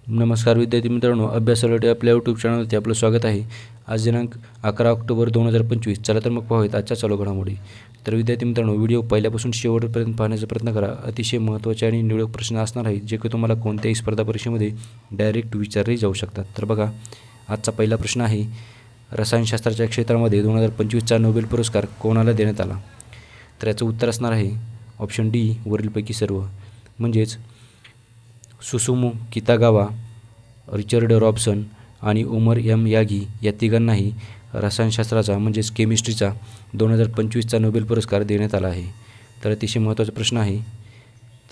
नमस्कार विद्यार्थी मित्रांनो, अभ्यासासाठी आपल्या यूट्यूब चॅनलवरती आपलं स्वागत आहे। आज दिनांक 11 ऑक्टोबर 2025। चला तर मग पाहूयात आजच्या चालू घडामोडी। तर विद्यार्थी मित्रांनो, व्हिडिओ पहिल्यापासून शेवटपर्यंत पाहण्याचा प्रयत्न करा। अतिशय महत्त्वाचे आणि निवडक प्रश्न असणार आहेत जे की तुम्हाला कोणत्याही स्पर्धा परीक्षेमध्ये डायरेक्ट विचारले जाऊ शकतात। तर बघा, आजचा पहिला प्रश्न आहे, रसायनशास्त्राच्या क्षेत्रामध्ये 2025चा नोबेल पुरस्कार कोणाला देण्यात आला? तर याचं उत्तर असणार आहे ऑप्शन डी, वरीलपैकी सर्व। म्हणजेच सुसुमो कितागावा, रिचर्ड रॉबसन आणि उमर एम यागी या तिघांनाही रसायनशास्त्राचा म्हणजेच केमिस्ट्रीचा 2025चा नोबेल पुरस्कार देण्यात आला आहे। तर अतिशय महत्त्वाचा प्रश्न आहे।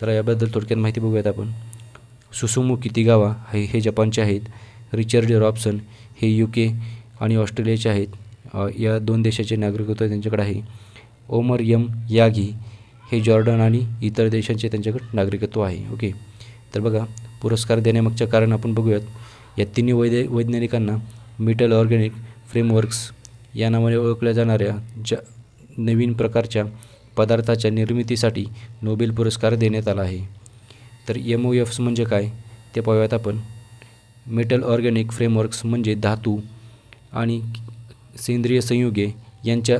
तर याबद्दल थोडक्यात माहिती बघूयात आपण। सुसुमो कितागावा हे जपानचे आहेत, रिचर्ड रॉबसन हे UK आणि ऑस्ट्रेलियाचे आहेत, या दोन देशाचे नागरिकत्व त्यांच्याकडे आहे। उमर एम यागी हे जॉर्डन आणि इतर देशांचे त्यांच्याकडे नागरिकत्व आहे। ओके, तर बघा, पुरस्कार देण्यामागचे कारण आपण बघूयात। या तिन्ही वैज्ञानिकांना मेटल ऑर्गॅनिक फ्रेमवर्क्स या नावाने ओळखल्या जाणाऱ्या नवीन प्रकारच्या पदार्थाच्या निर्मितीसाठी नोबेल पुरस्कार देण्यात आला आहे। तर MOFs म्हणजे काय ते पाहूयात आपण। मेटल ऑर्गॅनिक फ्रेमवर्क्स म्हणजे धातू आणि सेंद्रिय संयुगे यांच्या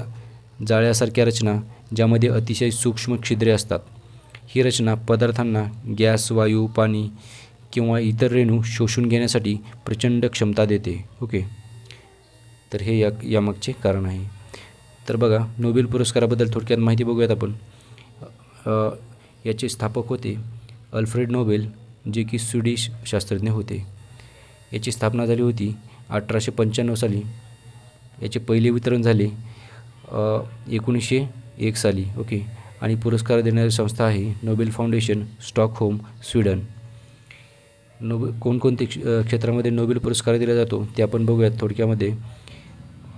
जाळ्यासारख्या रचना ज्यामध्ये अतिशय सूक्ष्म छिद्रे असतात। ही रचना पदार्थांना गॅस, वायू, पाणी किंवा इतर रेणू शोषून घेण्यासाठी प्रचंड क्षमता देते। ओके, तर हे यामागचे कारण आहे। तर बघा, नोबेल पुरस्काराबद्दल थोडक्यात माहिती बघूयात आपण। याचे स्थापक होते अल्फ्रेड नोबेल, जे की स्वीडिश शास्त्रज्ञ होते। याची स्थापना झाली होती 1895 साली। याचे पहिले वितरण झाले 1901 साली। ओके, आणि पुरस्कार देणारी संस्था आहे नोबेल फाउंडेशन, स्टॉकहोम, स्वीडन। कोणकोणते क्षेत्रामध्ये नोबेल पुरस्कार दिला जातो ते आपण बघूयात थोडक्यामध्ये।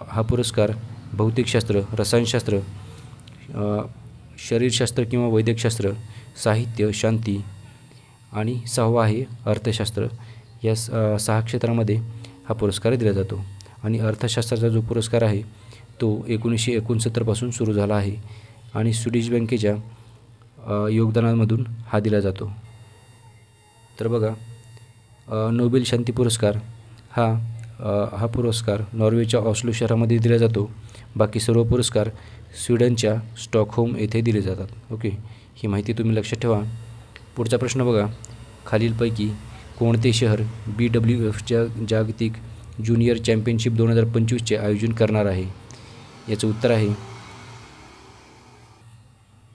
हा पुरस्कार भौतिकशास्त्र, रसायनशास्त्र, शरीरशास्त्र किंवा वैद्यकशास्त्र, साहित्य, शांती आणि 6वा आहे अर्थशास्त्र। या 6 क्षेत्रामध्ये हा पुरस्कार दिला जातो। आणि अर्थशास्त्राचा जो पुरस्कार आहे तो 1969 पासून सुरू झाला आहे आणि स्वीडिश बँकेच्या योगदानामधून हा दिला जातो। तर बघा, नोबेल शांती पुरस्कार हा पुरस्कार नॉर्वेच्या ऑस्लो शहरामध्ये दिला जातो। बाकी सर्व पुरस्कार स्वीडनच्या स्टॉकहोम येथे दिले जातात। ओके, ही माहिती तुम्ही लक्षात ठेवा। पुढचा प्रश्न बघा, खालीलपैकी कोणते शहर BWFच्या जागतिक ज्युनियर चॅम्पियनशिप 2025चे आयोजन करणार आहे? याचं उत्तर आहे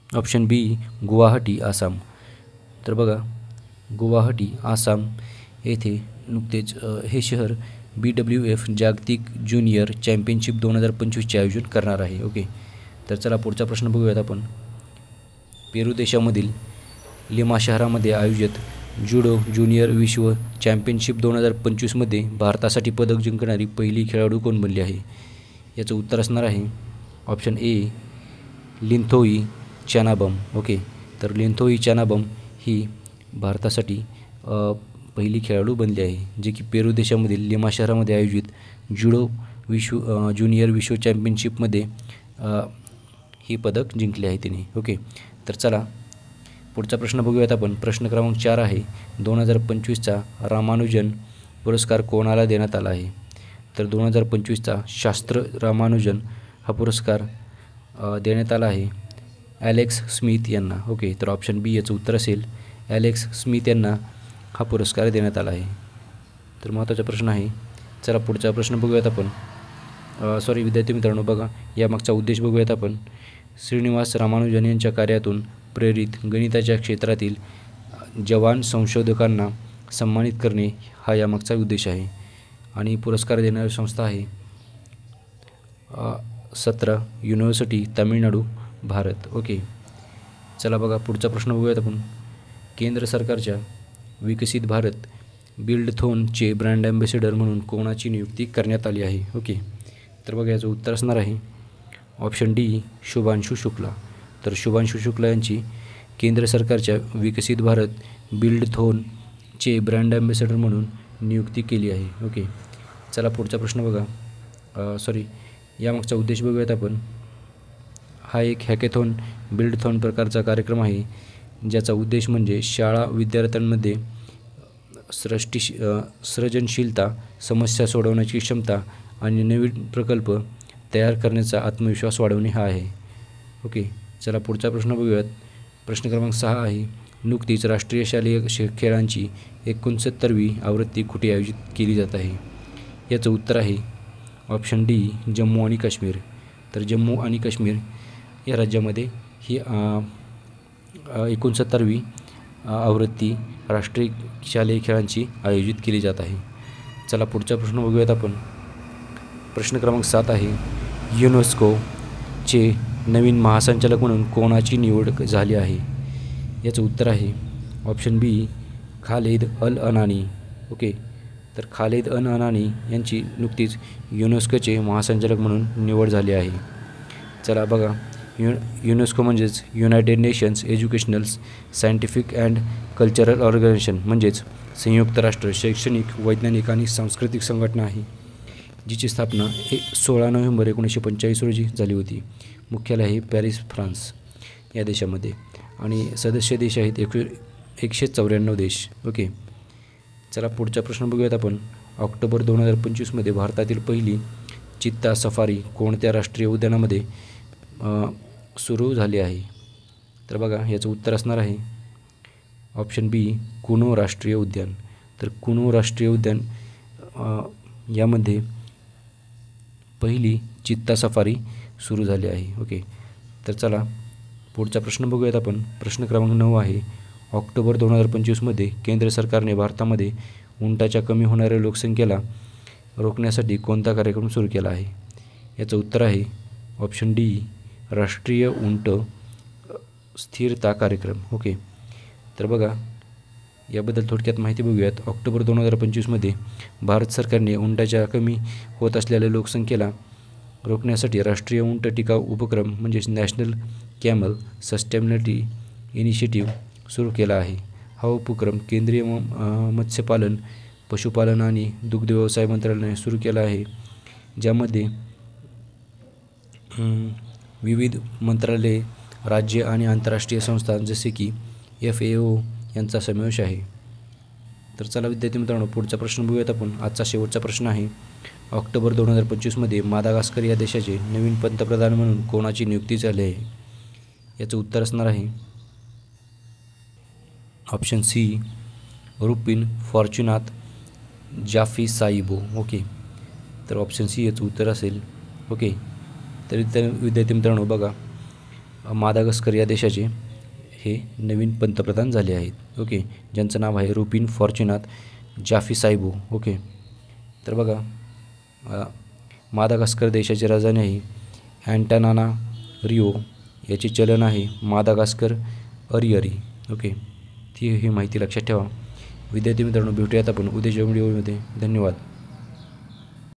ऑप्शन बी, गुवाहाटी, आसाम। तर बघा, गुवाहाटी, आसाम येथे नुकतेच हे शहर BWF जागतिक ज्युनियर चॅम्पियनशिप 2025चे आयोजन करणार आहे। ओके, तर चला पुढचा प्रश्न बघूयात आपण। पेरू देशामधील लिमा शहरामध्ये आयोजित जुडो ज्युनियर विश्व चॅम्पियनशिप 2025मध्ये भारतासाठी पदक जिंकणारी पहिली खेळाडू कोण बनली आहे? याचं उत्तर असणार आहे ऑप्शन ए, लिंथोई चॅनाबम। ओके, तर लिंथोई चॅनाबम ही भारतासाठी पहिली खेळाडू बनली आहे, जे की पेरू देशामधील लिमा शहरामध्ये आयोजित जुडो ज्युनियर विश्व चॅम्पियनशिपमध्ये ही पदक जिंकले आहे तिने। ओके, तर चला पुढचा प्रश्न बघूयात आपण। प्रश्न क्रमांक 4 आहे, 2025चा रामानुजन पुरस्कार कोणाला देण्यात आला आहे? तर 2025चा शास्त्र रामानुजन हा पुरस्कार देण्यात आला आहे ॲलेक्स स्मिथ यांना। ओके, तर ऑप्शन बी याचं उत्तर असेल, ॲलेक्स स्मिथ यांना हा पुरस्कार देण्यात आला आहे। तर महत्त्वाचा प्रश्न आहे। चला पुढचा प्रश्न बघूयात आपण। विद्यार्थी मित्रांनो, बघा, यामागचा उद्देश बघूयात आपण। श्रीनिवास रामानुजन यांच्या कार्यातून प्रेरित गणिताच्या क्षेत्रातील जवान संशोधकांना सन्मानित करणे हा यामागचा उद्देश आहे। आणि पुरस्कार देणारी संस्था आहे 17 युनिव्हर्सिटी, तामिळनाडू, भारत। ओके, चला बघा, पुढचा प्रश्न बघूयात आपण। केंद्र सरकारच्या विकसित भारत बिल्डथॉनचे ब्रँड ॲम्बॅसेडर म्हणून कोणाची नियुक्ती करण्यात आली आहे? ओके, तर बघा, याचं उत्तर असणार आहे ऑप्शन डी, शुभांशु शुक्ला। तर शुभांशु शुक्ला यांची केंद्र सरकारच्या विकसित भारत बिल्डथॉनचे ब्रँड ॲम्बॅसेडर म्हणून नियुक्ती केली आहे। ओके, चला पुढचा प्रश्न बघा। यामागचा उद्देश बघूयात आपण। हा एक हॅकेथॉन बिल्डथॉन प्रकारचा कार्यक्रम आहे ज्याचा उद्देश म्हणजे शाळा विद्यार्थ्यांमध्ये सृजनशीलता, समस्या सोडवण्याची क्षमता आणि नवीन प्रकल्प तयार करण्याचा आत्मविश्वास वाढवणे हा आहे. ओके, चला पुढचा प्रश्न बघूयात. प्रश्न क्रमांक 6 आहे, नुकतीच राष्ट्रीय शालेय खेळांची 69वी आवृत्ती कुठे आयोजित केली जात आहे? याचं उत्तर आहे ऑप्शन डी, जम्मू आणि काश्मीर. तर जम्मू आणि काश्मीर या राज्यामध्ये ही 69वी आवृत्ती राष्ट्रीय शालेय खेळांची आयोजित केली जात आहे. चला पुढचा प्रश्न बघूयात आपण. प्रश्न क्रमांक 7 आहे, युनेस्कोचे नवीन महासंचालक म्हणून कोणाची निवड झाली आहे? याचं उत्तर आहे ऑप्शन बी, खालिद अल अनानी. ओके, तर खालिद अल अनानी यांची नुकतीच युनेस्कोचे महासंचालक म्हणून निवड झाली आहे. चला बघा, युनेस्को म्हणजेच United nations educational, scientific and cultural organisation, म्हणजेच संयुक्त राष्ट्र शैक्षणिक, वैज्ञानिक आणि सांस्कृतिक संघटना आहे, जिची स्थापना 16 नोव्हेंबर 1945 रोजी झाली होती. मुख्यालय आहे पॅरिस, फ्रान्स या देशामध्ये, आणि सदस्य देश आहेत 194 देश. ओके, चला पुढचा प्रश्न बघूयात आपण. ऑक्टोबर 2025मध्ये भारतातील पहिली चित्ता सफारी कोणत्या राष्ट्रीय उद्यानामध्ये सुरू झाली आहे? तर बघा, याचं उत्तर असणार आहे ऑप्शन बी, कुनो राष्ट्रीय उद्यान. तर कुनो राष्ट्रीय उद्यान यामध्ये पहिली चित्ता सफारी सुरू झाली आहे. ओके, तर चला पुढचा प्रश्न बघूयात आपण. प्रश्न क्रमांक 9 आहे, ऑक्टोबर 2025मध्ये केंद्र सरकारने भारतामध्ये उंटाच्या कमी होणाऱ्या लोकसंख्येला रोखण्यासाठी कोणता कार्यक्रम सुरू केला आहे? याचं उत्तर आहे ऑप्शन डी, राष्ट्रीय उंट स्थिरता कार्यक्रम. ओके, तर बघा, याबद्दल थोडक्यात माहिती बघूयात. ऑक्टोबर 2025मध्ये भारत सरकारने उंटाच्या कमी होत असलेल्या लोकसंख्येला रोखण्यासाठी राष्ट्रीय उंट टिकाव उपक्रम म्हणजेच नॅशनल कॅमल सस्टेनेबिलिटी इनिशिएटिव्ह सुरू केला आहे. हा उपक्रम केंद्रीय मत्स्यपालन, पशुपालन आणि दुग्ध व्यवसाय मंत्रालयाने सुरू केला आहे, ज्यामध्ये विविध मंत्रालये, राज्य आणि आंतरराष्ट्रीय संस्था जसे की FAO यांचा समावेश आहे. तर चला विद्यार्थी मित्रांनो, पुढचा प्रश्न बघूयात आपण. आजचा शेवटचा प्रश्न आहे, ऑक्टोबर 2025मध्ये मादागास्कर या देशाचे नवीन पंतप्रधान म्हणून कोणाची नियुक्ती झाली आहे? याचं उत्तर असणार आहे ऑप्शन सी, रुपिन फॉर्च्युनात जाफिसाइबो. ओके, तर ऑप्शन सी याचं उत्तर असेल. ओके, तर विद्यार्थी मित्रांनो बघा, मादागास्कर या देशाचे हे नवीन पंतप्रधान झाले आहेत. ओके, ज्यांचं नाव आहे रुपिन फॉर्च्युनात जाफिसाइबो. ओके, तर बघा, मादागास्कर देशाची राजधानी आहे अँटानानारिओ, याचे चलन आहे मादागास्कर अरिअरी. ओके, ती ही माहिती लक्षात ठेवा. विद्यार्थी मित्रांनो, भेटूयात आपण उद्याच्या व्हिडिओमध्ये. धन्यवाद.